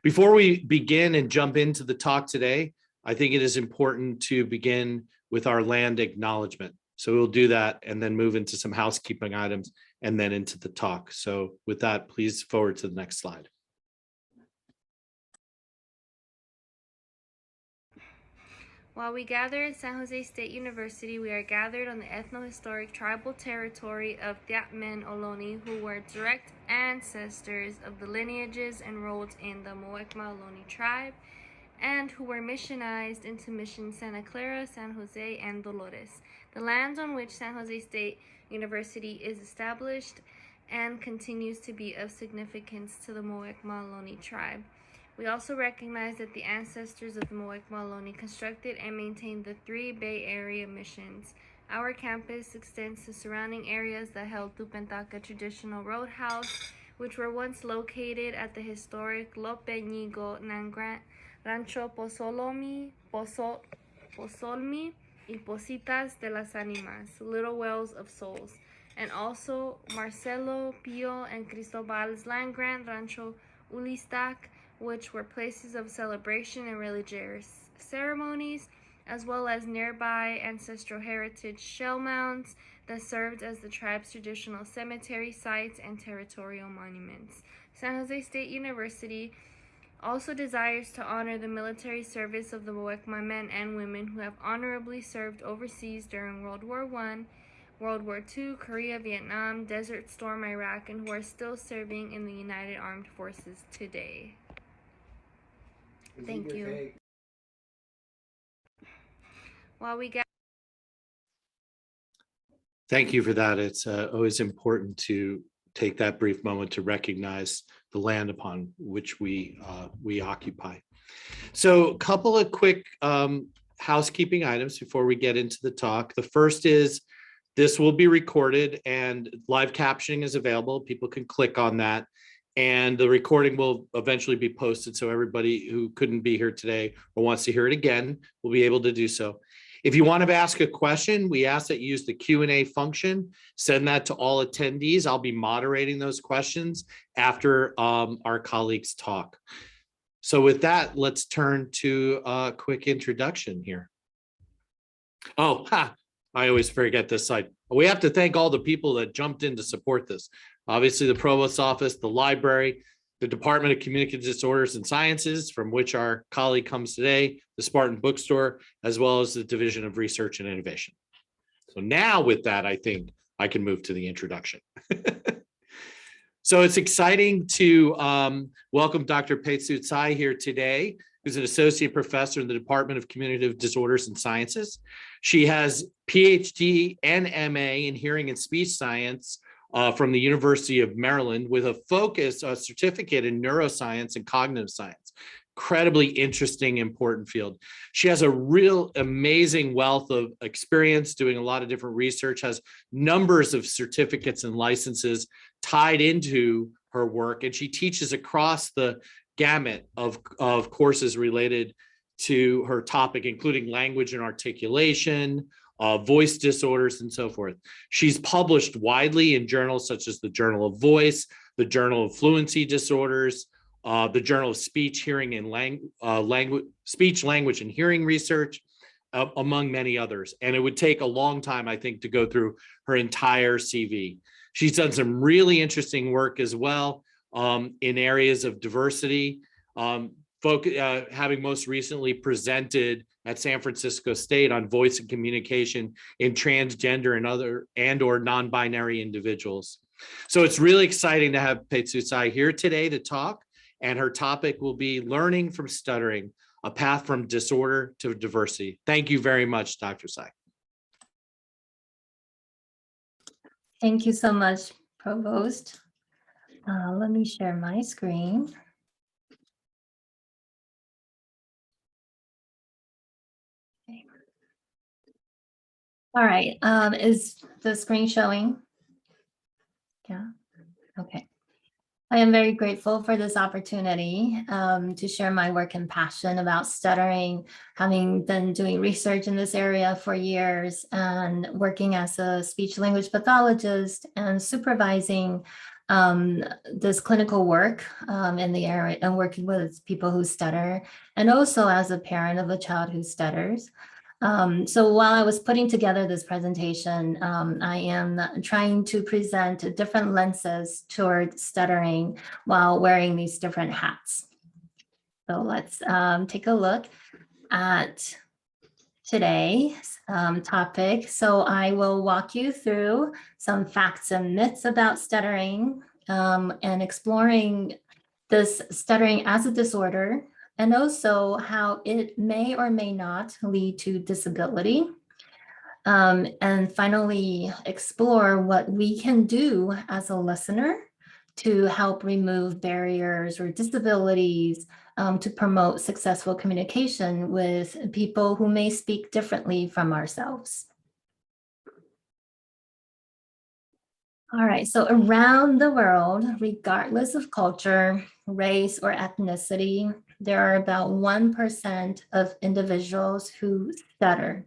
Before we begin and jump into the talk today, I think it is important to begin with our land acknowledgement. So we'll do that and then move into some housekeeping items and then into the talk. So with that, please forward to the next slide. While we gather at San Jose State University, we are gathered on the ethnohistoric tribal territory of Tiatmen Ohlone, who were direct ancestors of the lineages enrolled in the Muwekma Ohlone tribe, and who were missionized into Mission Santa Clara, San Jose, and Dolores, the lands on which San Jose State University is established and continues to be of significance to the Muwekma Ohlone tribe. We also recognize that the ancestors of the Muwekma Ohlone constructed and maintained the 3 Bay Area missions. Our campus extends to surrounding areas that held Tupentaka Traditional Roadhouse, which were once located at the historic Lopeñigo Nangran Rancho Pozolmi y Positas de las Animas, Little Wells of Souls, and also Marcelo, Pio, and Cristobal's land grant Rancho Ulistac, which were places of celebration and religious ceremonies, as well as nearby ancestral heritage shell mounds that served as the tribe's traditional cemetery sites and territorial monuments. San Jose State University also desires to honor the military service of the Muwekma men and women who have honorably served overseas during World War I, World War II, Korea, Vietnam, Desert Storm, Iraq, and who are still serving in the United Armed Forces today. Thank you. While we get Thank you for that. It's always important to take that brief moment to recognize the land upon which we occupy. So a couple of quick housekeeping items before we get into the talk. The first is this will be recorded and live captioning is available. People can click on that. And the recording will eventually be posted, so everybody who couldn't be here today or wants to hear it again will be able to do so. If you want to ask a question, we ask that you use the Q&A function. Send that to all attendees. I'll be moderating those questions after our colleagues talk. So with that, let's turn to a quick introduction here. I always forget this slide. We have to thank all the people that jumped in to support this. Obviously, the Provost's office, the library, the Department of Communicative Disorders and Sciences, from which our colleague comes today, the Spartan Bookstore, as well as the Division of Research and Innovation. So now with that, I think I can move to the introduction. So it's exciting to welcome Dr. Pei-tzu Tsai here today, who's an associate professor in the Department of Communicative Disorders and Sciences. She has PhD and MA in Hearing and Speech Science from the University of Maryland with a focus, a certificate in neuroscience and cognitive science. Incredibly interesting, important field. She has a real amazing wealth of experience doing a lot of different research, has numbers of certificates and licenses tied into her work, and she teaches across the gamut of courses related to her topic, including language and articulation, voice disorders, and so forth. She's published widely in journals such as the Journal of Voice, the Journal of Fluency Disorders, the Journal of Speech, Hearing, and Speech, Language, and Hearing Research, among many others. And it would take a long time, I think, to go through her entire CV. She's done some really interesting work as well in areas of diversity, having most recently presented at San Francisco State on voice and communication in transgender and or non-binary individuals. So it's really exciting to have Pei-tzu Tsai here today to talk, and her topic will be Learning from Stuttering, a Path from Disorder to Diversity. Thank you very much, Dr. Tsai. Thank you so much, Provost. Let me share my screen. All right, is the screen showing? Yeah, okay. I am very grateful for this opportunity to share my work and passion about stuttering, having been doing research in this area for years and working as a speech language pathologist and supervising this clinical work in the area and working with people who stutter, and also as a parent of a child who stutters. So while I was putting together this presentation, I am trying to present different lenses toward stuttering while wearing these different hats. So let's take a look at today's topic. So I will walk you through some facts and myths about stuttering and exploring this stuttering as a disorder, and also how it may or may not lead to disability. And finally, explore what we can do as a listener to help remove barriers or disabilities to promote successful communication with people who may speak differently from ourselves. All right, so around the world, regardless of culture, race, or ethnicity, there are about 1% of individuals who stutter.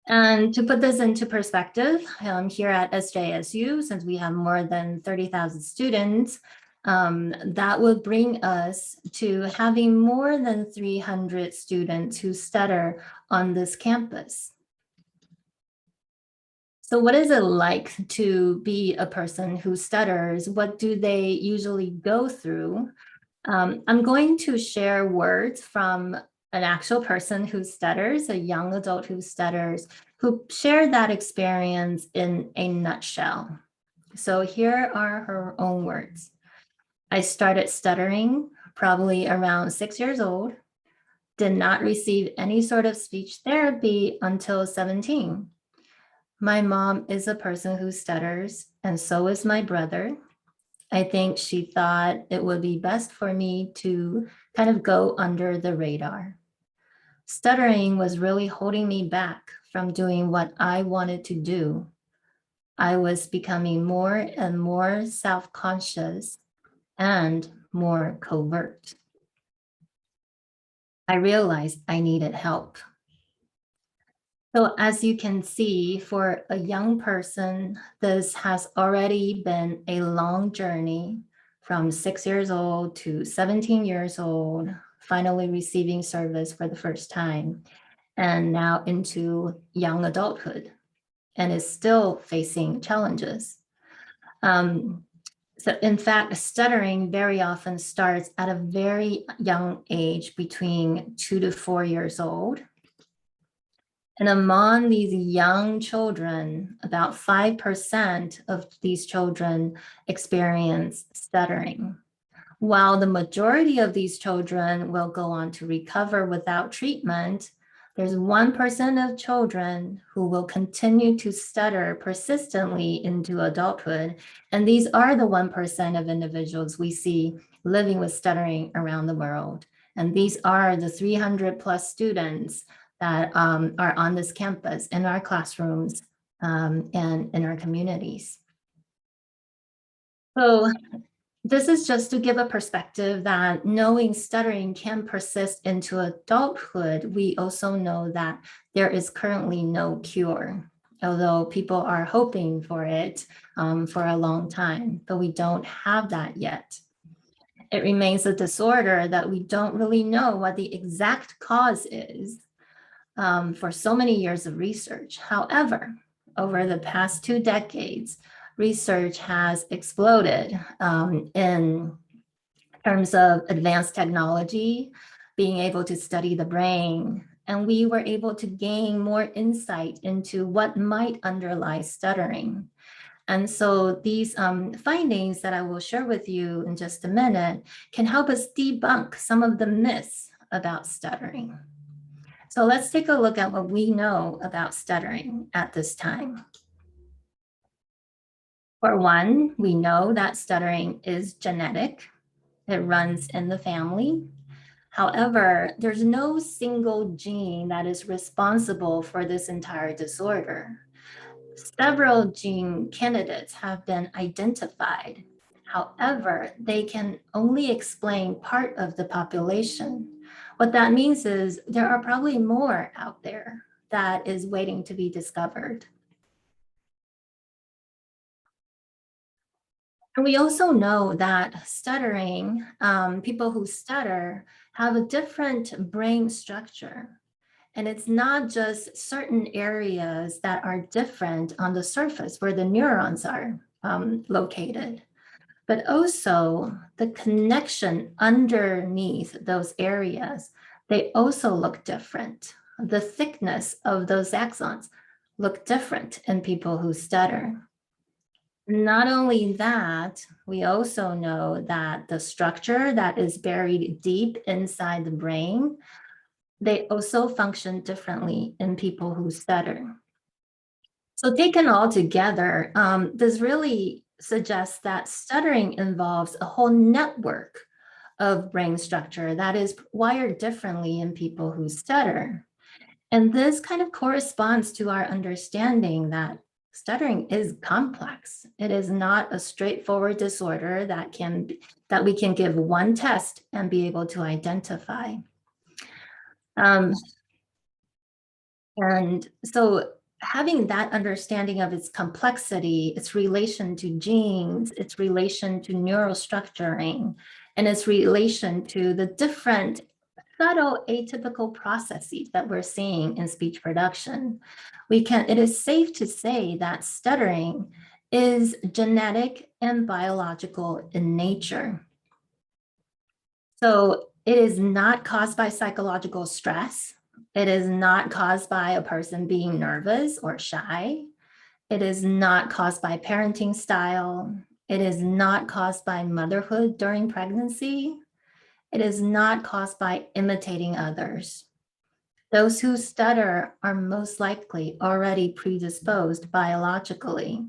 And to put this into perspective, here at SJSU, since we have more than 30,000 students, that would bring us to having more than 300 students who stutter on this campus. So what is it like to be a person who stutters? What do they usually go through? I'm going to share words from an actual person who stutters, a young adult who stutters, who shared that experience in a nutshell. So here are her own words. I started stuttering probably around 6 years old, did not receive any sort of speech therapy until 17. My mom is a person who stutters, and so is my brother. I think she thought it would be best for me to kind of go under the radar. Stuttering was really holding me back from doing what I wanted to do. I was becoming more and more self-conscious and more covert. I realized I needed help. So as you can see, for a young person, this has already been a long journey from 6 years old to 17 years old, finally receiving service for the first time, and now into young adulthood, and is still facing challenges. So in fact, stuttering very often starts at a very young age, between 2 to 4 years old. And among these young children, about 5% of these children experience stuttering. While the majority of these children will go on to recover without treatment, there's 1% of children who will continue to stutter persistently into adulthood. And these are the 1% of individuals we see living with stuttering around the world. And these are the 300 plus students that are on this campus, in our classrooms, and in our communities. So this is just to give a perspective that knowing stuttering can persist into adulthood, we also know that there is currently no cure, although people are hoping for it for a long time, but we don't have that yet. It remains a disorder that we don't really know what the exact cause is for so many years of research. However, over the past 2 decades, research has exploded in terms of advanced technology, being able to study the brain, and we were able to gain more insight into what might underlie stuttering. And so these findings that I will share with you in just a minute can help us debunk some of the myths about stuttering. So let's take a look at what we know about stuttering at this time. For one, we know that stuttering is genetic. It runs in the family. However, there's no single gene that is responsible for this entire disorder. Several gene candidates have been identified. However, they can only explain part of the population. What that means is there are probably more out there that is waiting to be discovered. And we also know that stuttering, people who stutter have a different brain structure. And it's not just certain areas that are different on the surface where the neurons are located, but also the connection underneath those areas, they also look different. The thickness of those axons look different in people who stutter. Not only that, we also know that the structure that is buried deep inside the brain, they also function differently in people who stutter. So taken all together, this really suggests that stuttering involves a whole network of brain structure that is wired differently in people who stutter. And this kind of corresponds to our understanding that stuttering is complex. It is not a straightforward disorder that we can give one test and be able to identify. And so having that understanding of its complexity, its relation to genes, its relation to neural structuring, and its relation to the different subtle atypical processes that we're seeing in speech production, it is safe to say that stuttering is genetic and biological in nature. So it is not caused by psychological stress. It is not caused by a person being nervous or shy. It is not caused by parenting style. It is not caused by motherhood during pregnancy. It is not caused by imitating others. Those who stutter are most likely already predisposed biologically,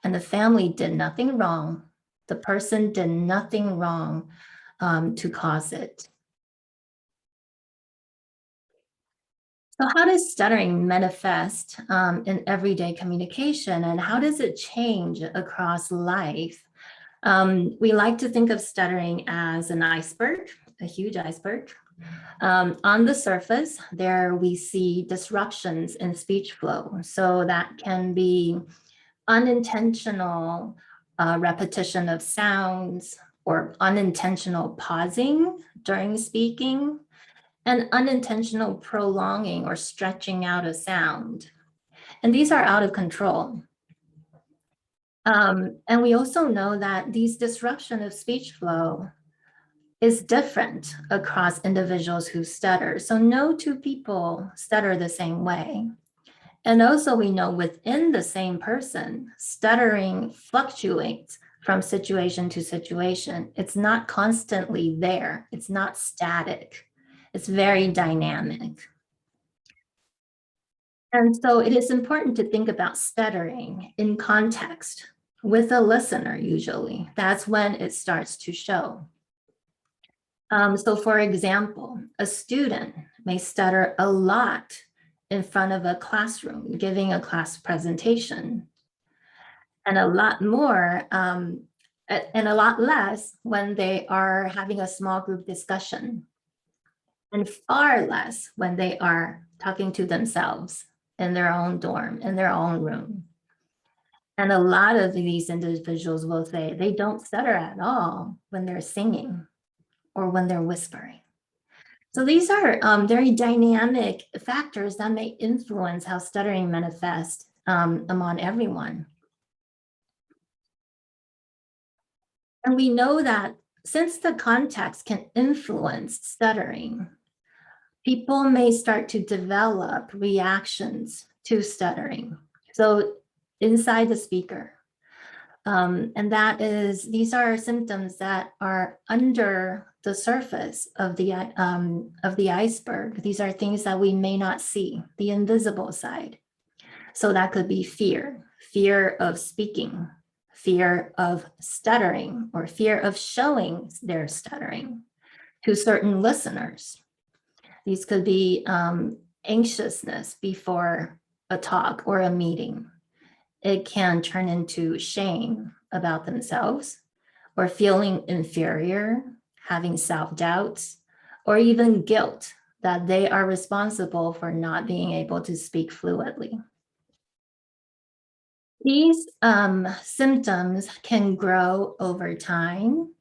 and the family did nothing wrong. The person did nothing wrong to cause it. So how does stuttering manifest in everyday communication, and how does it change across life? We like to think of stuttering as an iceberg, a huge iceberg. On the surface, there we see disruptions in speech flow. So that can be unintentional repetition of sounds, or unintentional pausing during speaking, and unintentional prolonging or stretching out a sound. And these are out of control. And we also know that these disruption of speech flow is different across individuals who stutter. So no two people stutter the same way. And also we know within the same person, stuttering fluctuates from situation to situation. It's not constantly there. It's not static. It's very dynamic. And so it is important to think about stuttering in context with a listener usually. That's when it starts to show. So for example, a student may stutter a lot in front of a classroom, giving a class presentation, and a lot more, and a lot less when they are having a small group discussion, and far less when they are talking to themselves in their own dorm, in their own room. And a lot of these individuals will say they don't stutter at all when they're singing or when they're whispering. So these are very dynamic factors that may influence how stuttering manifests among everyone. And we know that since the context can influence stuttering, people may start to develop reactions to stuttering. So inside the speaker, and these are symptoms that are under the surface of the iceberg. These are things that we may not see, the invisible side. So that could be fear of speaking, fear of stuttering, or fear of showing their stuttering to certain listeners. These could be anxiousness before a talk or a meeting. It can turn into shame about themselves, or feeling inferior, having self-doubts, or even guilt that they are responsible for not being able to speak fluently. These symptoms can grow over time.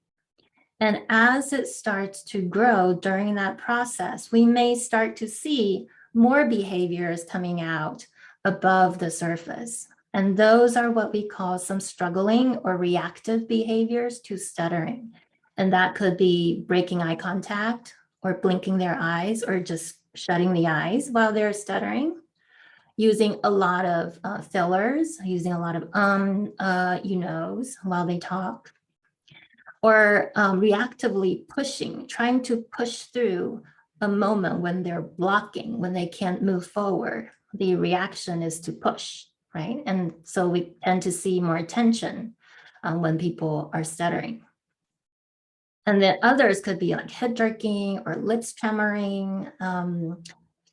And as it starts to grow during that process, we may start to see more behaviors coming out above the surface. And those are what we call some struggling or reactive behaviors to stuttering. And that could be breaking eye contact or blinking their eyes or just shutting the eyes while they're stuttering, using a lot of fillers, using a lot of you knows while they talk, or reactively pushing, trying to push through a moment when they're blocking, when they can't move forward. The reaction is to push, right? And so we tend to see more tension when people are stuttering. And then others could be like head jerking or lips tremoring,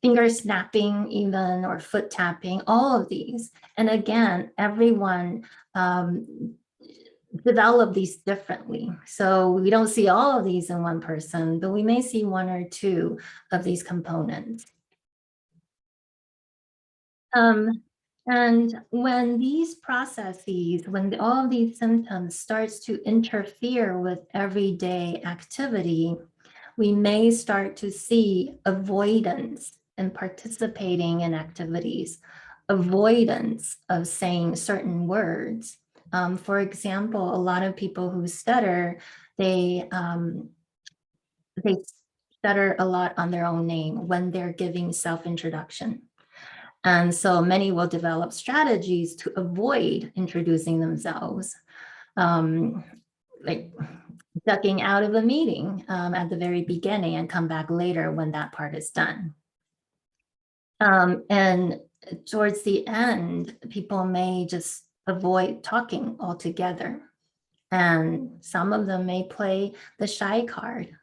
finger snapping even, or foot tapping, all of these. And again, everyone develop these differently. So we don't see all of these in one person, but we may see one or two of these components. And when these processes, when all of these symptoms starts to interfere with everyday activity, we may start to see avoidance in participating in activities, avoidance of saying certain words. For example, a lot of people who stutter, they stutter a lot on their own name when they're giving self-introduction. And so many will develop strategies to avoid introducing themselves, like ducking out of a meeting at the very beginning and come back later when that part is done. And towards the end, people may just avoid talking altogether. And some of them may play the shy card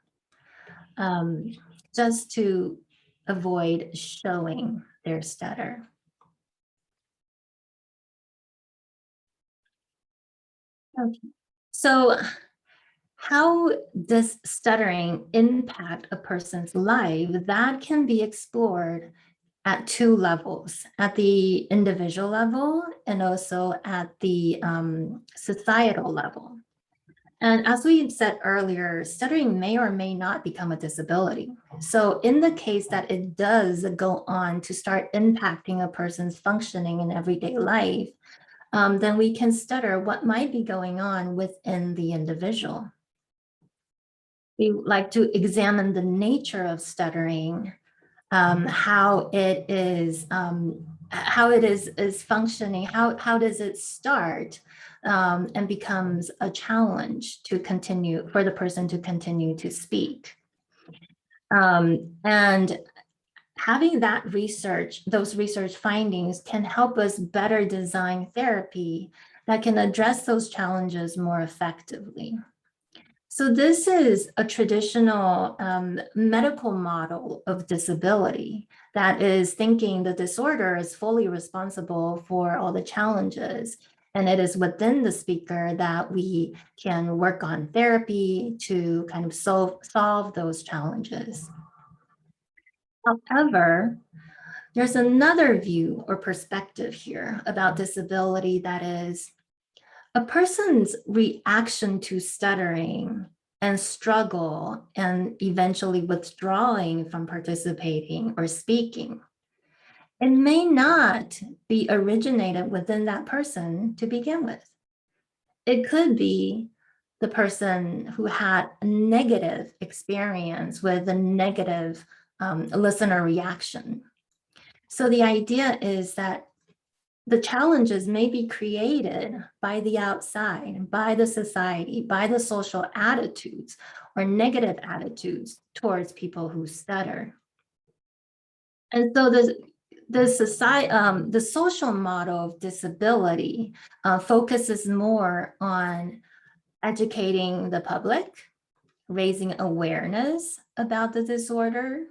just to avoid showing their stutter. Okay. So how does stuttering impact a person's life? That can be explored at two levels, at the individual level and also at the societal level. And as we said earlier, stuttering may or may not become a disability. So in the case that it does go on to start impacting a person's functioning in everyday life, then we can stutter what might be going on within the individual. We like to examine the nature of stuttering, how it is functioning, how does it start, and becomes a challenge to continue for the person to continue to speak. And having that research, those research findings can help us better design therapy that can address those challenges more effectively. So this is a traditional medical model of disability that is thinking the disorder is fully responsible for all the challenges. And it is within the speaker that we can work on therapy to kind of solve those challenges. However, there's another view or perspective here about disability that is a person's reaction to stuttering and struggle and eventually withdrawing from participating or speaking. It may not be originated within that person to begin with. It could be the person who had a negative experience with a negative listener reaction. So the idea is that the challenges may be created by the outside, by the society, by the social attitudes or negative attitudes towards people who stutter. And so the social model of disability focuses more on educating the public, raising awareness about the disorder.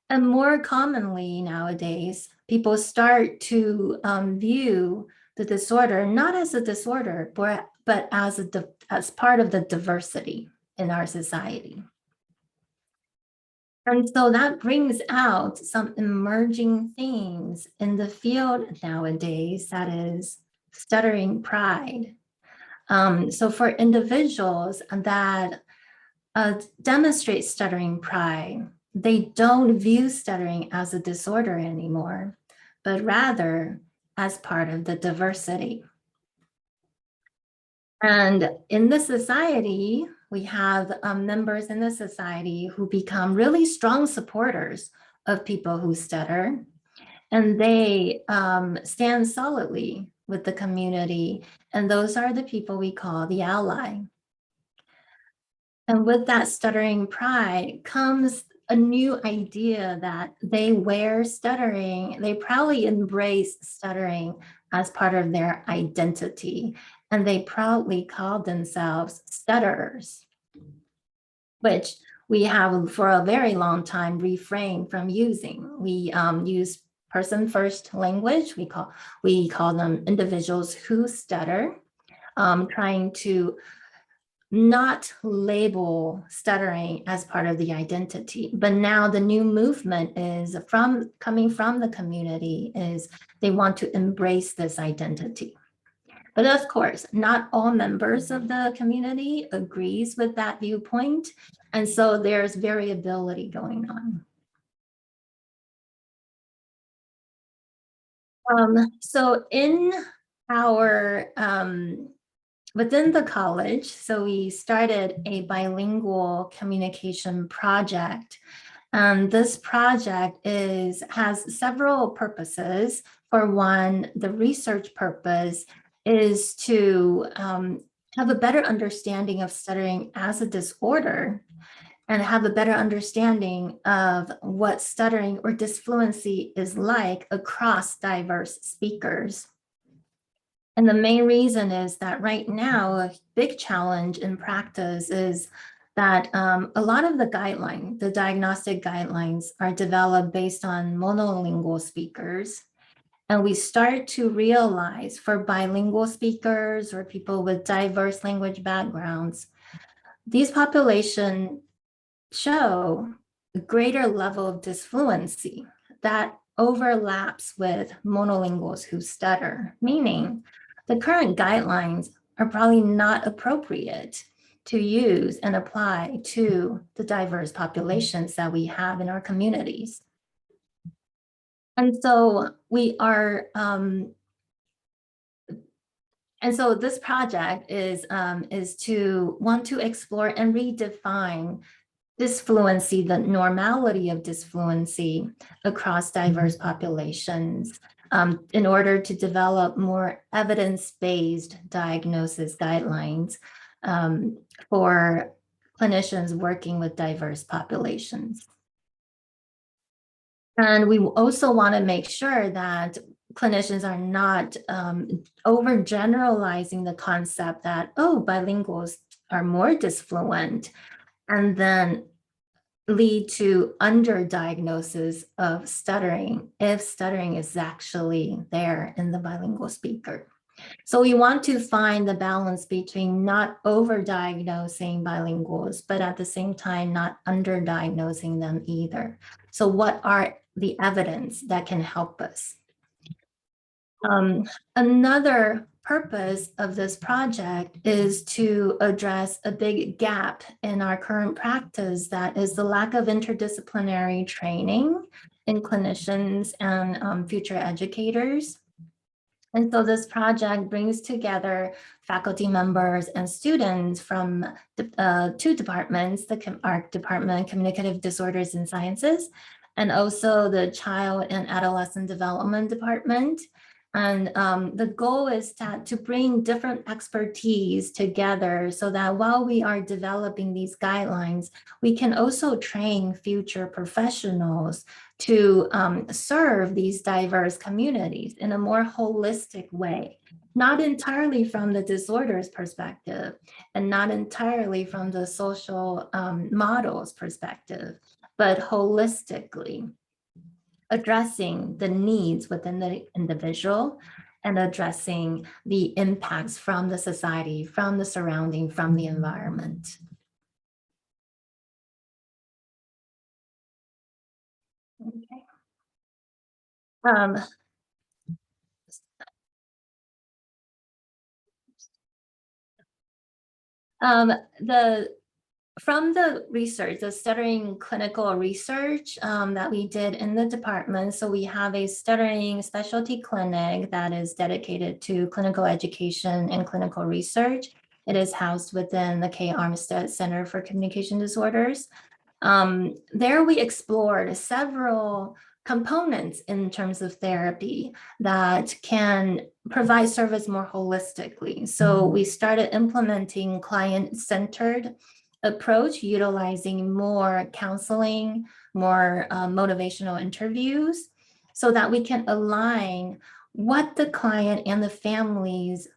And more commonly nowadays, people start to view the disorder not as a disorder, but as part of the diversity in our society. And so that brings out some emerging themes in the field nowadays, that is stuttering pride. So for individuals that demonstrate stuttering pride, they don't view stuttering as a disorder anymore, but rather as part of the diversity. And in the society, we have members in the society who become really strong supporters of people who stutter, and they stand solidly with the community, and those are the people we call the ally. And with that stuttering pride comes a new idea that they wear stuttering, they proudly embrace stuttering as part of their identity, and they proudly call themselves stutterers, which we have for a very long time refrained from using. We use person first language. We call them individuals who stutter, trying to not label stuttering as part of the identity. But now the new movement is coming from the community is they want to embrace this identity. But of course, not all members of the community agrees with that viewpoint. And so there's variability going on. So in our within the college, so we started a bilingual communication project. And this project has several purposes. For one, the research purpose is to have a better understanding of stuttering as a disorder and have a better understanding of what stuttering or disfluency is like across diverse speakers. And the main reason is that right now, a big challenge in practice is that a lot of the guidelines, the diagnostic guidelines, are developed based on monolingual speakers. And we start to realize for bilingual speakers or people with diverse language backgrounds, these populations show a greater level of disfluency that overlaps with monolinguals who stutter, meaning the current guidelines are probably not appropriate to use and apply to the diverse populations that we have in our communities. And so we are, and so this project is to want to explore and redefine disfluency, the normality of disfluency across diverse populations, in order to develop more evidence-based diagnosis guidelines for clinicians working with diverse populations. And we also want to make sure that clinicians are not overgeneralizing the concept that, oh, bilinguals are more disfluent, and then lead to underdiagnosis of stuttering if stuttering is actually there in the bilingual speaker. So we want to find the balance between not overdiagnosing bilinguals, but at the same time, not underdiagnosing them either. So what are the evidence that can help us? Another purpose of this project is to address a big gap in our current practice, that is the lack of interdisciplinary training in clinicians and future educators. And so this project brings together faculty members and students from two departments, the our Department of Communicative Disorders and Sciences, and also the Child and Adolescent Development Department. And the goal is to bring different expertise together so that while we are developing these guidelines, we can also train future professionals to serve these diverse communities in a more holistic way, not entirely from the disorders perspective and not entirely from the social models perspective, but holistically addressing the needs within the individual and addressing the impacts from the society, from the surrounding, from the environment. Okay. From the research, the stuttering clinical research that we did in the department, so we have a stuttering specialty clinic that is dedicated to clinical education and clinical research. It is housed within the K. Armstead Center for Communication Disorders. There we explored several components in terms of therapy that can provide service more holistically. So we started implementing client-centered approach, utilizing more counseling, more motivational interviews, so that we can align what the client and the families,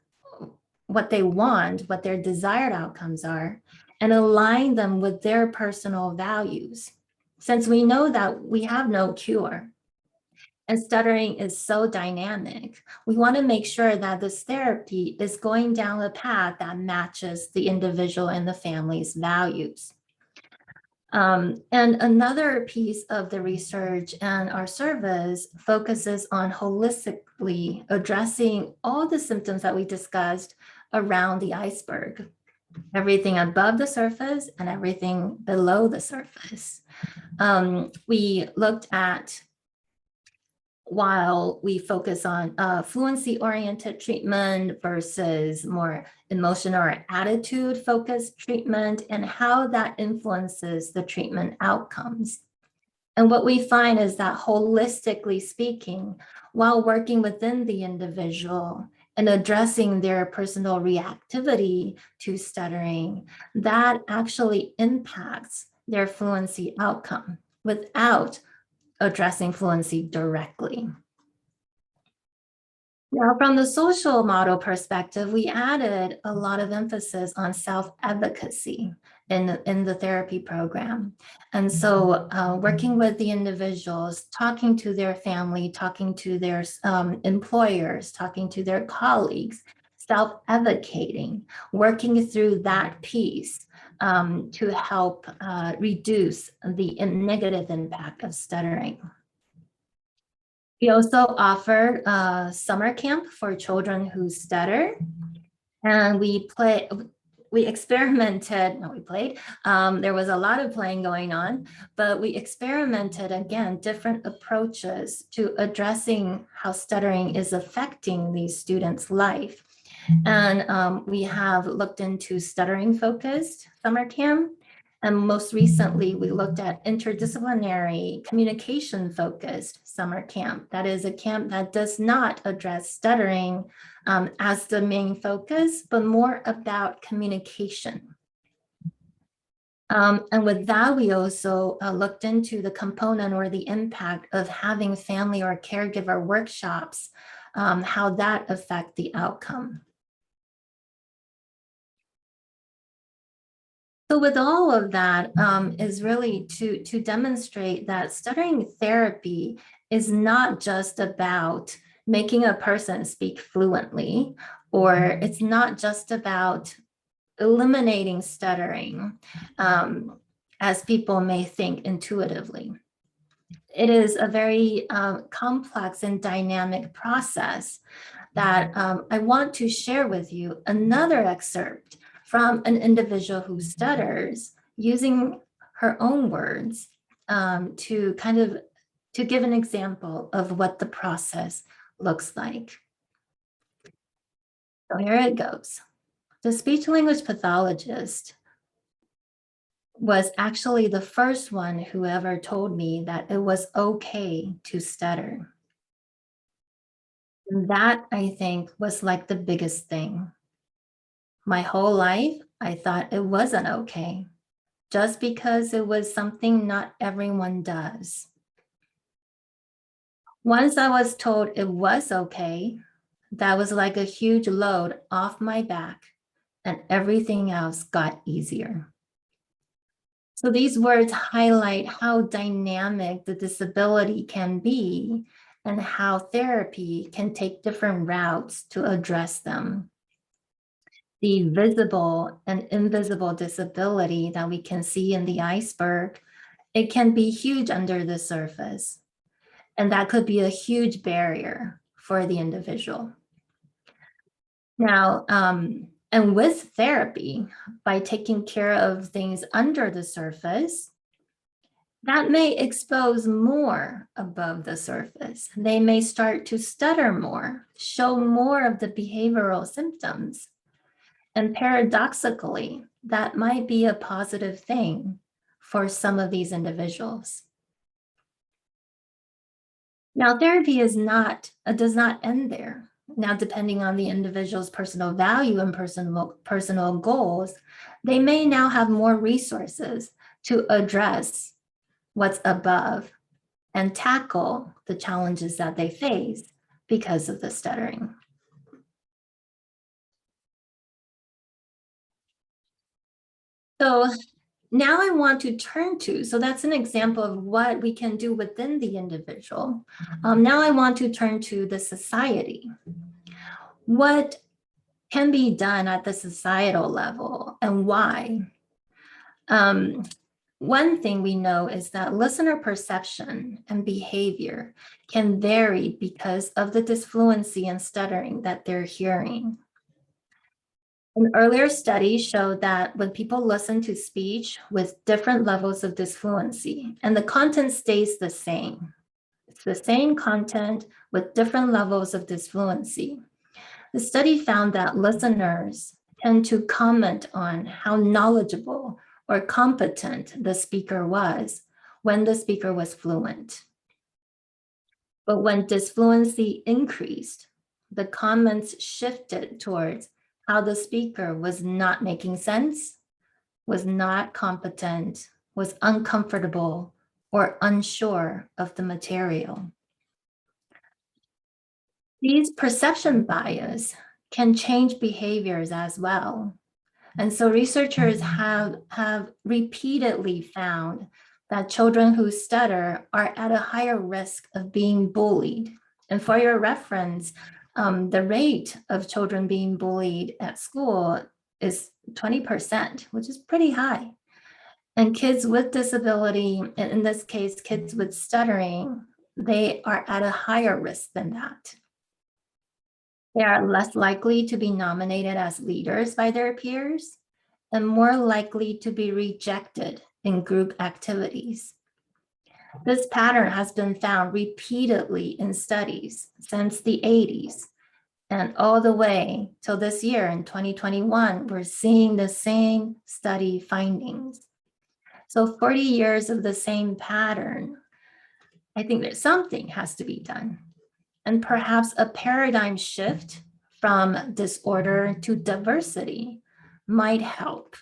what they want, what their desired outcomes are, and align them with their personal values. Since we know that we have no cure, and stuttering is so dynamic, we want to make sure that this therapy is going down a path that matches the individual and the family's values. And another piece of the research and our service focuses on holistically addressing all the symptoms that we discussed around the iceberg, everything above the surface and everything below the surface. We looked at, while we focus on fluency-oriented treatment versus more emotional or attitude-focused treatment, and how that influences the treatment outcomes. And what we find is that holistically speaking, while working within the individual and addressing their personal reactivity to stuttering, that actually impacts their fluency outcome without addressing fluency directly. Now, from the social model perspective, we added a lot of emphasis on self-advocacy in the therapy program. And so working with the individuals, talking to their family, talking to their employers, talking to their colleagues, self-advocating, working through that piece to help reduce the negative impact of stuttering. We also offered a summer camp for children who stutter, and we experimented, no, we played. There was a lot of playing going on, but we experimented, again, different approaches to addressing how stuttering is affecting these students' life. And we have looked into stuttering-focused summer camp. And most recently, we looked at interdisciplinary communication-focused summer camp. That is a camp that does not address stuttering as the main focus, but more about communication. And with that, we also looked into the component or the impact of having family or caregiver workshops, how that affect the outcome. So with all of that is really to demonstrate that stuttering therapy is not just about making a person speak fluently, or it's not just about eliminating stuttering as people may think intuitively. It is a very complex and dynamic process that I want to share with you another excerpt from an individual who stutters, using her own words to give an example of what the process looks like. So here it goes. The speech language pathologist was actually the first one who ever told me that it was okay to stutter. And that, I think, was like the biggest thing. My whole life, I thought it wasn't okay, just because it was something not everyone does. Once I was told it was okay, that was like a huge load off my back, and everything else got easier. So these words highlight how dynamic the disability can be and how therapy can take different routes to address them. The visible and invisible disability that we can see in the iceberg, it can be huge under the surface. And that could be a huge barrier for the individual. Now, And with therapy, by taking care of things under the surface, that may expose more above the surface. They may start to stutter more, show more of the behavioral symptoms. And paradoxically, that might be a positive thing for some of these individuals. Now, therapy does not end there. Now, depending on the individual's personal value and personal goals, they may now have more resources to address what's above and tackle the challenges that they face because of the stuttering. So now I want to turn to, so that's an example of what we can do within the individual. Now I want to turn to the society. What can be done at the societal level and why? One thing we know is that listener perception and behavior can vary because of the disfluency and stuttering that they're hearing. An earlier study showed that when people listen to speech with different levels of disfluency, and the content stays the same, it's the same content with different levels of disfluency. The study found that listeners tend to comment on how knowledgeable or competent the speaker was when the speaker was fluent. But when disfluency increased, the comments shifted towards how the speaker was not making sense, was not competent, was uncomfortable, or unsure of the material. These perception bias can change behaviors as well. And so researchers have repeatedly found that children who stutter are at a higher risk of being bullied. And for your reference, the rate of children being bullied at school is 20%, which is pretty high. And kids with disability, in this case, kids with stuttering, they are at a higher risk than that. They are less likely to be nominated as leaders by their peers and more likely to be rejected in group activities. This pattern has been found repeatedly in studies since the 80s, and all the way till this year in 2021, we're seeing the same study findings. So 40 years of the same pattern, I think that something has to be done. And perhaps a paradigm shift from disorder to diversity might help.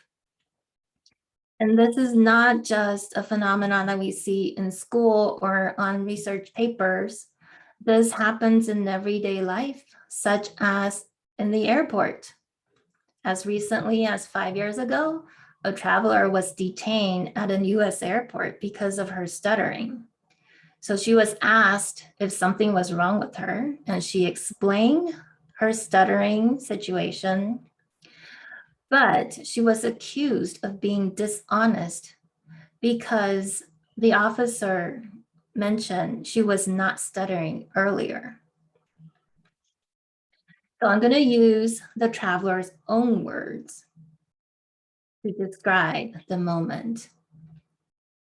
And this is not just a phenomenon that we see in school or on research papers. This happens in everyday life, such as in the airport. As recently as 5 years ago, a traveler was detained at a US airport because of her stuttering. So she was asked if something was wrong with her, and she explained her stuttering situation, but she was accused of being dishonest because the officer mentioned she was not stuttering earlier. So I'm going to use the traveler's own words to describe the moment.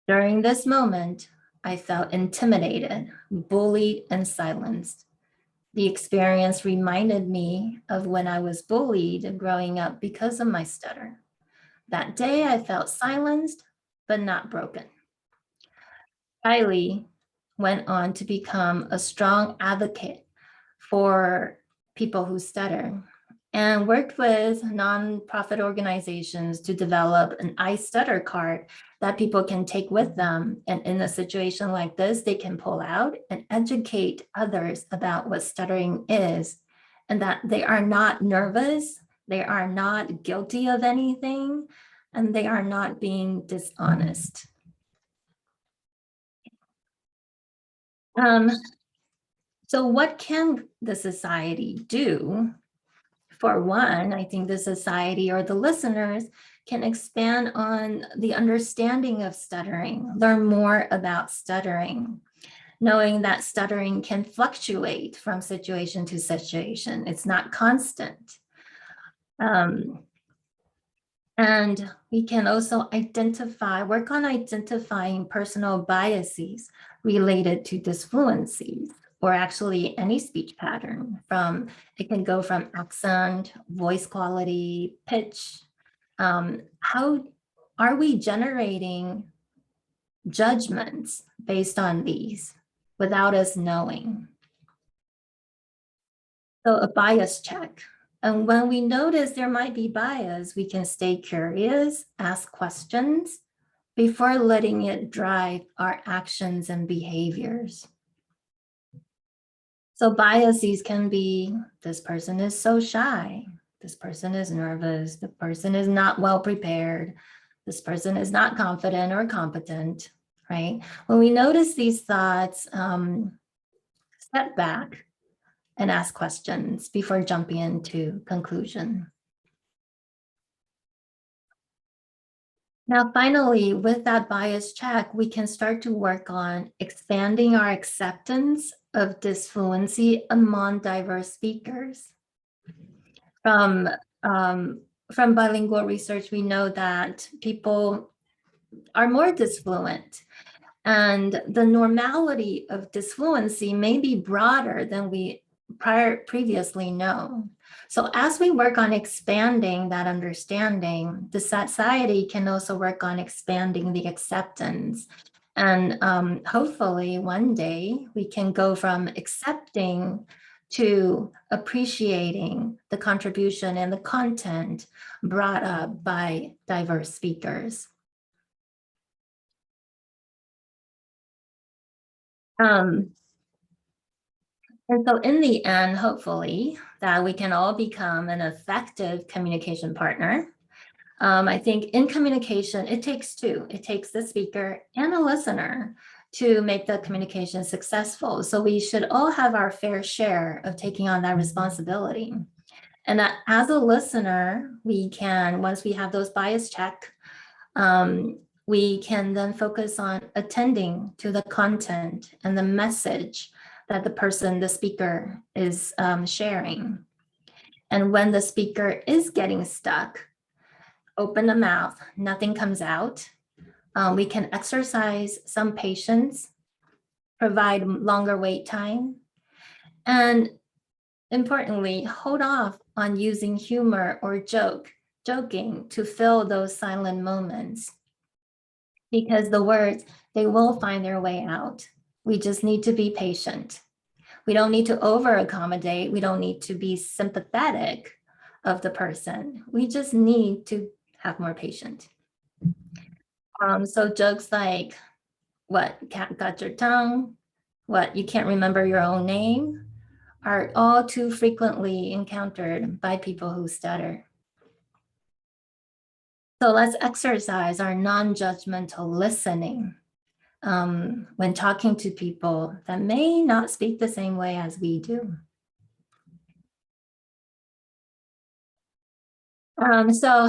During this moment, I felt intimidated, bullied, and silenced. The experience reminded me of when I was bullied growing up because of my stutter. That day, I felt silenced, but not broken. Tsai went on to become a strong advocate for people who stutter and worked with nonprofit organizations to develop an I Stutter card that people can take with them. And in a situation like this, they can pull out and educate others about what stuttering is, and that they are not nervous, they are not guilty of anything, and they are not being dishonest. So what can the society do? For one, I think the society or the listeners can expand on the understanding of stuttering, learn more about stuttering, knowing that stuttering can fluctuate from situation to situation. It's not constant. And we can also work on identifying personal biases related to dysfluencies, or actually any speech pattern. It can go from accent, voice quality, pitch. How are we generating judgments based on these without us knowing? So a bias check. And when we notice there might be bias, we can stay curious, ask questions before letting it drive our actions and behaviors. So biases can be, this person is so shy, this person is nervous, the person is not well prepared, this person is not confident or competent, right? When we notice these thoughts, step back and ask questions before jumping into conclusion. Now, finally, with that bias check, we can start to work on expanding our acceptance of dysfluency among diverse speakers. From bilingual research, we know that people are more dysfluent, and the normality of dysfluency may be broader than we previously know. So as we work on expanding that understanding, the society can also work on expanding the acceptance. And hopefully one day we can go from accepting to appreciating the contribution and the content brought up by diverse speakers. And so in the end, hopefully, that we can all become an effective communication partner. I think in communication, it takes two. It takes the speaker and a listener to make the communication successful. So we should all have our fair share of taking on that responsibility. And as a listener, we can, once we have those bias check, we can then focus on attending to the content and the message that the speaker is sharing. And when the speaker is getting stuck, open the mouth, nothing comes out. We can exercise some patience, provide longer wait time, and importantly, hold off on using humor or joking to fill those silent moments. Because the words, they will find their way out. We just need to be patient. We don't need to over accommodate. We don't need to be sympathetic of the person. We just need to have more patience. So jokes like, what, cat got your tongue? What, you can't remember your own name? Are all too frequently encountered by people who stutter. So let's exercise our non-judgmental listening when talking to people that may not speak the same way as we do. So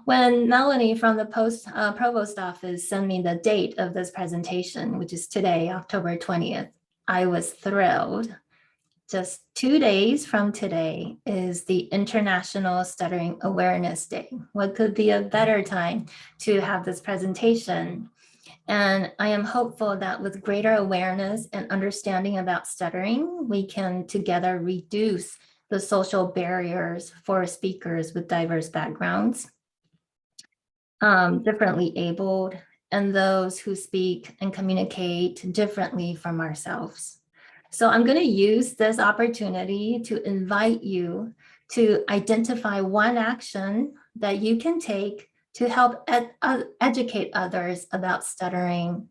when Melanie from the Provost office sent me the date of this presentation, which is today, October 20th, I was thrilled. Just 2 days from today is the International Stuttering Awareness Day. What could be a better time to have this presentation? And I am hopeful that with greater awareness and understanding about stuttering, we can together reduce the social barriers for speakers with diverse backgrounds, differently abled, and those who speak and communicate differently from ourselves. So I'm going to use this opportunity to invite you to identify one action that you can take to help educate others about stuttering,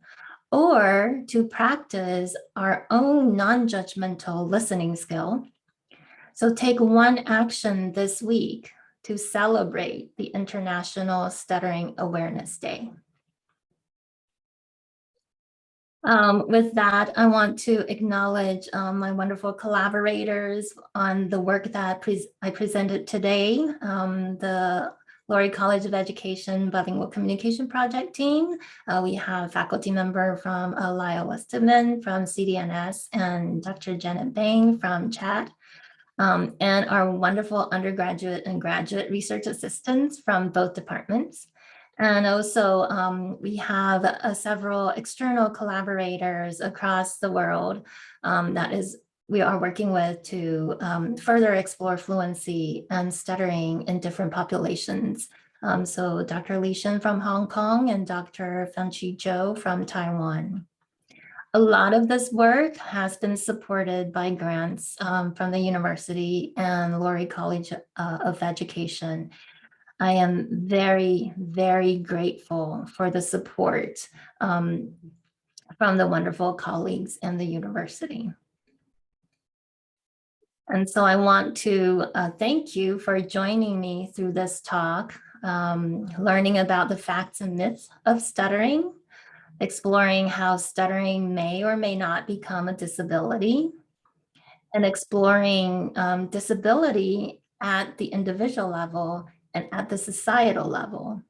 or to practice our own non-judgmental listening skill. So take one action this week to celebrate the International Stuttering Awareness Day. With that, I want to acknowledge my wonderful collaborators on the work that I presented today. The Laurie College of Education Bilingual Communication Project team. We have faculty member from Lyle Westerman from CDNS and Dr. Janet Bang from CHAT. and our wonderful undergraduate and graduate research assistants from both departments. And also we have several external collaborators across the world we are working with to further explore fluency and stuttering in different populations. So Dr. Li Shen from Hong Kong and Dr. Vincent J from Taiwan. A lot of this work has been supported by grants from the university and Laurie College of Education. I am very, very grateful for the support from the wonderful colleagues in the university. And so I want to thank you for joining me through this talk, learning about the facts and myths of stuttering, exploring how stuttering may or may not become a disability, and exploring disability at the individual level and at the societal level,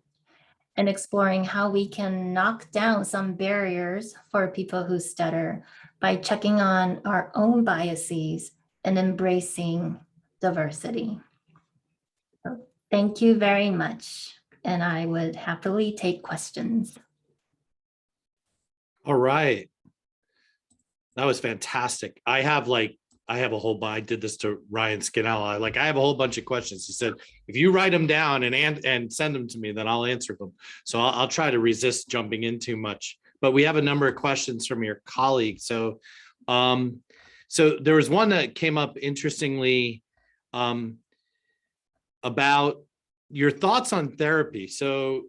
and exploring how we can knock down some barriers for people who stutter by checking on our own biases and embracing diversity. So thank you very much, and I would happily take questions. All right. That was fantastic. I have a whole, I did this to Ryan Scanella. I have a whole bunch of questions. He said, if you write them down and send them to me, then I'll answer them. So I'll try to resist jumping in too much, but we have a number of questions from your colleagues. So, so there was one that came up interestingly about your thoughts on therapy. So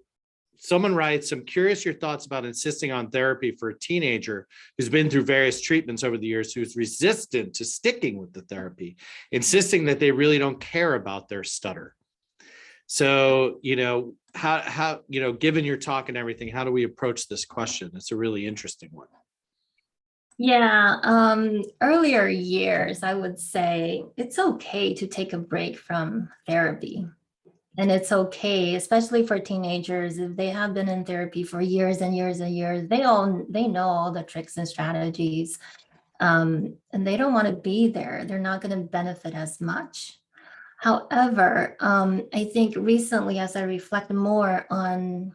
someone writes, I'm curious your thoughts about insisting on therapy for a teenager who's been through various treatments over the years, who's resistant to sticking with the therapy, insisting that they really don't care about their stutter. So, how, given your talk and everything, how do we approach this question? It's a really interesting one. Yeah, earlier years, I would say it's okay to take a break from therapy. And it's okay, especially for teenagers, if they have been in therapy for years and years and years, they know all the tricks and strategies, and they don't want to be there. They're not going to benefit as much. However, I think recently, as I reflect more on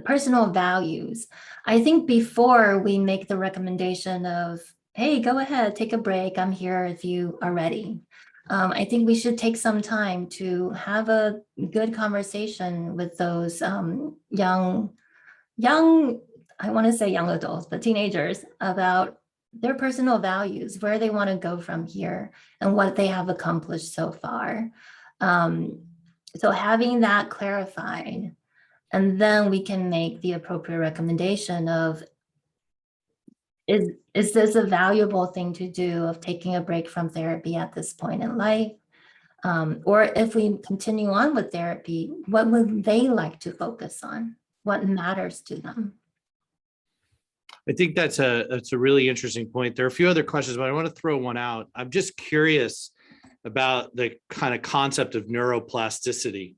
personal values, I think before we make the recommendation of, hey, go ahead, take a break, I'm here if you are ready. I think we should take some time to have a good conversation with those young, I want to say young adults, but teenagers, about their personal values, where they want to go from here and what they have accomplished so far. So having that clarified, and then we can make the appropriate recommendation of, is this a valuable thing to do, of taking a break from therapy at this point in life? Or if we continue on with therapy, what would they like to focus on? What matters to them? I think that's a really interesting point. There are a few other questions, but I want to throw one out. I'm just curious about the kind of concept of neuroplasticity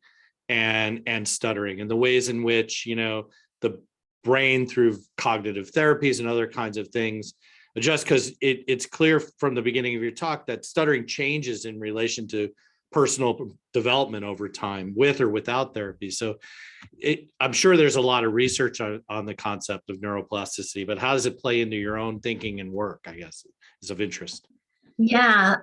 and stuttering, and the ways in which, the brain, through cognitive therapies and other kinds of things, just because it's clear from the beginning of your talk that stuttering changes in relation to personal development over time, with or without therapy. So I'm sure there's a lot of research on the concept of neuroplasticity, but how does it play into your own thinking and work, I guess, is of interest. Yeah,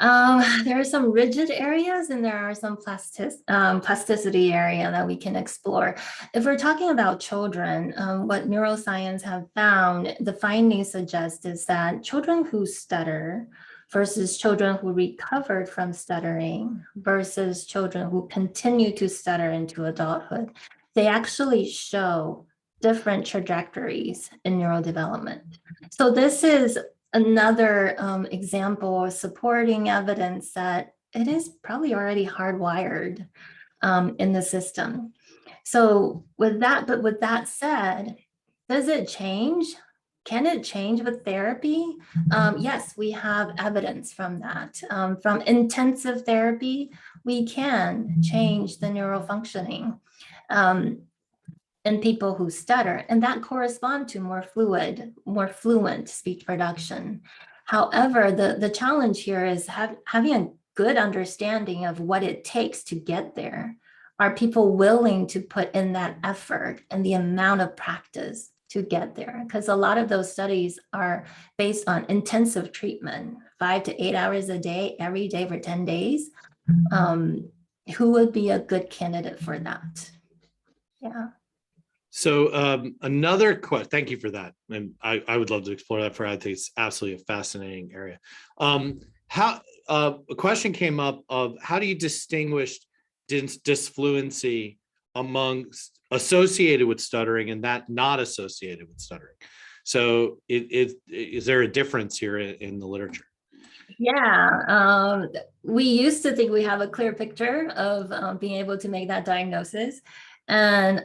there are some rigid areas and there are some plasticity area that we can explore. If we're talking about children, what neuroscience have found, the findings suggest is that children who stutter versus children who recovered from stuttering versus children who continue to stutter into adulthood, they actually show different trajectories in neurodevelopment. So this is another example of supporting evidence that it is probably already hardwired in the system. So with that said, does it change? Can it change with therapy? Yes, we have evidence from that. From intensive therapy, we can change the neural functioning in people who stutter, and that correspond to more fluent speech production. However, the challenge here is having a good understanding of what it takes to get there? Are people willing to put in that effort and the amount of practice to get there? Because a lot of those studies are based on intensive treatment, 5 to 8 hours a day, every day for 10 days. Who would be a good candidate for that? Yeah. So another question, thank you for that. And I would love to explore that for, I think it's absolutely a fascinating area. A question came up of how do you distinguish disfluency amongst associated with stuttering and that not associated with stuttering? So is there a difference here in the literature? Yeah, we used to think we have a clear picture of being able to make that diagnosis. And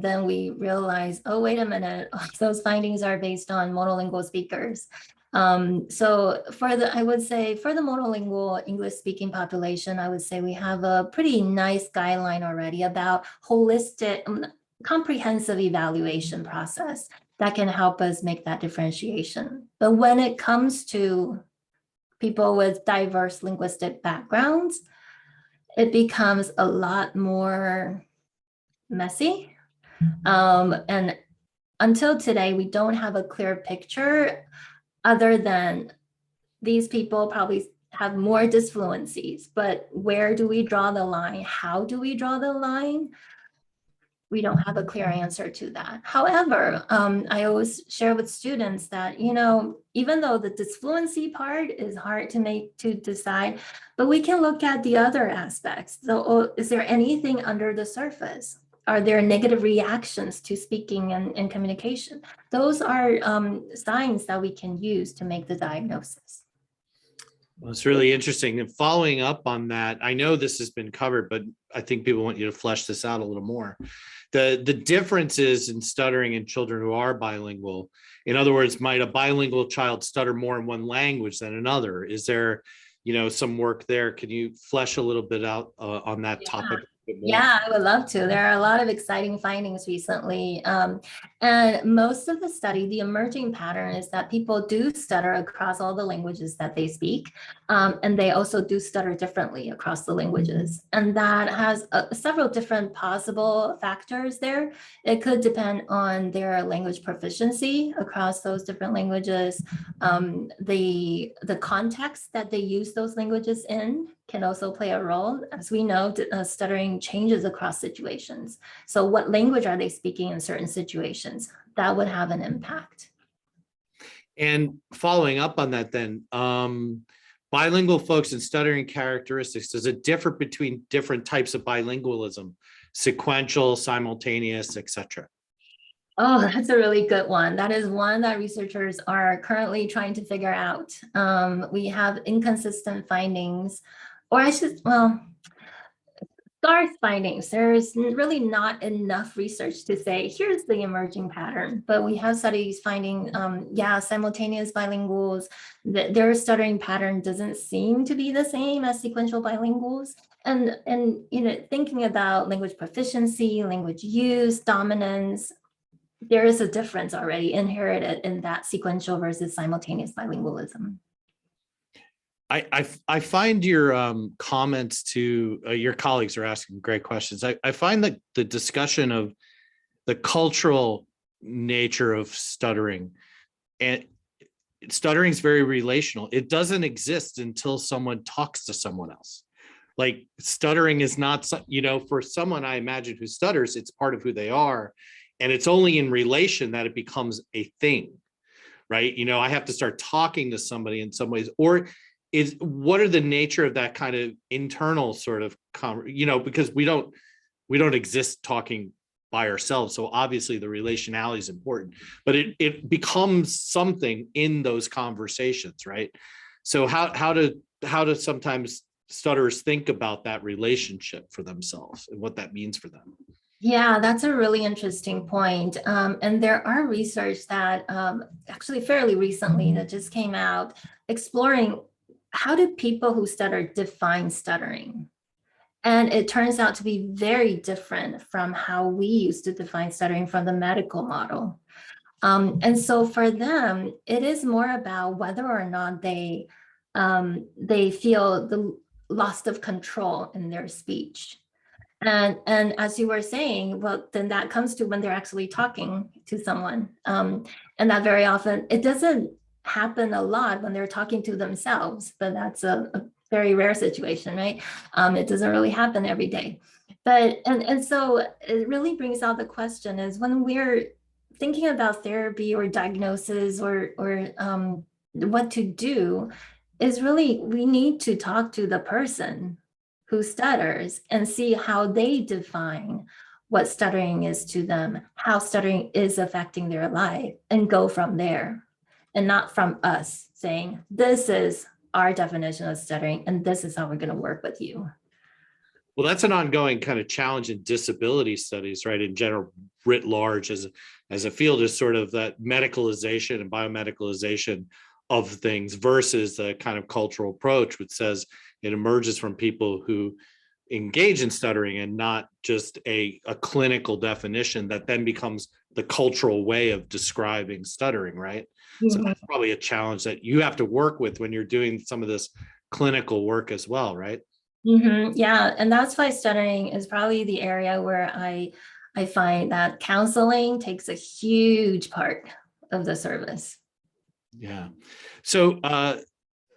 then we realized, oh, wait a minute, those findings are based on monolingual speakers. So I would say for the monolingual English speaking population, I would say we have a pretty nice guideline already about holistic, comprehensive evaluation process that can help us make that differentiation. But when it comes to people with diverse linguistic backgrounds, it becomes a lot more messy. And until today, we don't have a clear picture other than these people probably have more disfluencies, but where do we draw the line? How do we draw the line? We don't have a clear answer to that. However, I always share with students that, even though the disfluency part is hard to decide, but we can look at the other aspects. So is there anything under the surface? Are there negative reactions to speaking and communication? Those are signs that we can use to make the diagnosis. Well, it's really interesting. And following up on that, I know this has been covered, but I think people want you to flesh this out a little more. The differences in stuttering in children who are bilingual. In other words, might a bilingual child stutter more in one language than another? Is there, some work there? Can you flesh a little bit out on that topic? Yeah, I would love to. There are a lot of exciting findings recently. And most of the study, the emerging pattern is that people do stutter across all the languages that they speak. And they also do stutter differently across the languages. And that has several different possible factors there. It could depend on their language proficiency across those different languages. The context that they use those languages in can also play a role. As we know, stuttering changes across situations. So what language are they speaking in certain situations? That would have an impact. And following up on that then, bilingual folks and stuttering characteristics, does it differ between different types of bilingualism, sequential, simultaneous, etc.? Oh, that's a really good one. That is one that researchers are currently trying to figure out. We have inconsistent findings, or scarce findings. There's really not enough research to say, here's the emerging pattern, but we have studies finding, simultaneous bilinguals, that their stuttering pattern doesn't seem to be the same as sequential bilinguals. And thinking about language proficiency, language use, dominance, there is a difference already inherited in that sequential versus simultaneous bilingualism. I find your comments to your colleagues are asking great questions. I find that the discussion of the cultural nature of stuttering, and stuttering is very relational. It doesn't exist until someone talks to someone else. Like stuttering is not, for someone I imagine who stutters, it's part of who they are. And it's only in relation that it becomes a thing, right? I have to start talking to somebody in some ways, or what are the nature of that kind of internal sort of, because we don't exist talking by ourselves. So obviously the relationality is important, but it becomes something in those conversations, right? So how do sometimes stutterers think about that relationship for themselves and what that means for them? Yeah, that's a really interesting point. And there are research that actually fairly recently that just came out exploring how do people who stutter define stuttering? And it turns out to be very different from how we used to define stuttering from the medical model. And so for them, it is more about whether or not they they feel the loss of control in their speech. And as you were saying, well, then that comes to when they're actually talking to someone. And that very often, it doesn't happen a lot when they're talking to themselves, but that's a very rare situation, right? It doesn't really happen every day. But, and so it really brings out the question is when we're thinking about therapy or diagnosis or what to do, is really, we need to talk to the person who stutters and see how they define what stuttering is to them, how stuttering is affecting their life, and go from there, and not from us saying, this is our definition of stuttering, and this is how we're going to work with you. Well, that's an ongoing kind of challenge in disability studies, right? In general, writ large as a field, is sort of that medicalization and biomedicalization of things versus the kind of cultural approach, which says it emerges from people who engage in stuttering and not just a clinical definition that then becomes the cultural way of describing stuttering, right? So that's probably a challenge that you have to work with when you're doing some of this clinical work as well, right? Yeah, and that's why stuttering is probably the area where I find that counseling takes a huge part of the service. Yeah. So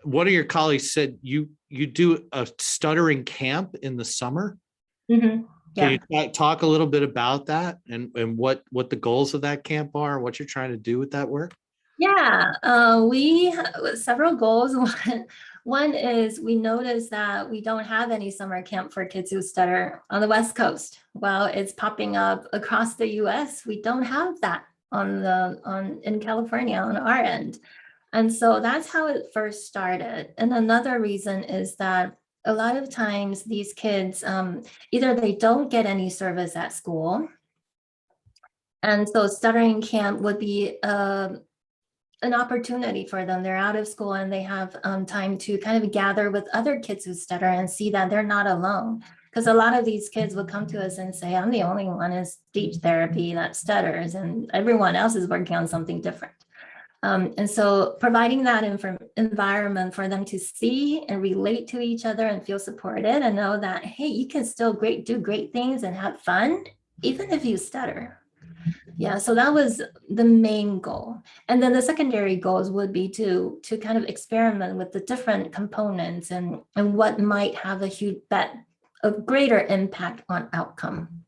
one of your colleagues said you do a stuttering camp in the summer. Yeah. Can you talk a little bit about that and what the goals of that camp are, what you're trying to do with that work? Yeah, we have several goals. One is we noticed that we don't have any summer camp for kids who stutter on the West Coast. Well, it's popping up across the US. We don't have that in California on our end. And so that's how it first started. And another reason is that a lot of times these kids, either they don't get any service at school. And so stuttering camp would be an opportunity for them. They're out of school and they have time to kind of gather with other kids who stutter and see that they're not alone. Because a lot of these kids would come to us and say, I'm the only one in speech therapy that stutters and everyone else is working on something different. And so providing that environment for them to see and relate to each other and feel supported and know that, hey, you can still do great things and have fun, even if you stutter. Yeah, so that was the main goal. And then the secondary goals would be to kind of experiment with the different components and what might have a greater impact on outcome.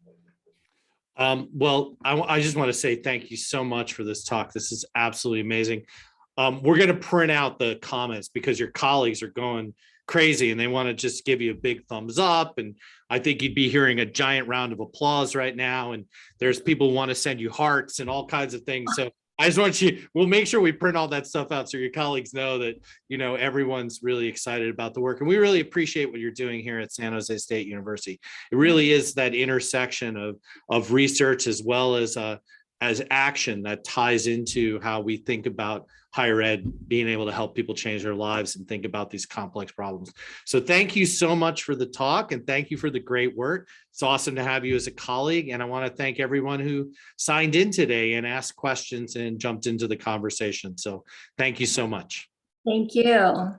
Well, I just want to say thank you so much for this talk. This is absolutely amazing. We're going to print out the comments because your colleagues are going crazy and they want to just give you a big thumbs up. And I think you'd be hearing a giant round of applause right now. And there's people who want to send you hearts and all kinds of things. So I just want we'll make sure we print all that stuff out so your colleagues know that, everyone's really excited about the work. And we really appreciate what you're doing here at San Jose State University. It really is that intersection of research as well as action that ties into how we think about higher ed being able to help people change their lives and think about these complex problems. So thank you so much for the talk and thank you for the great work. It's awesome to have you as a colleague. And I want to thank everyone who signed in today and asked questions and jumped into the conversation. So thank you so much. Thank you.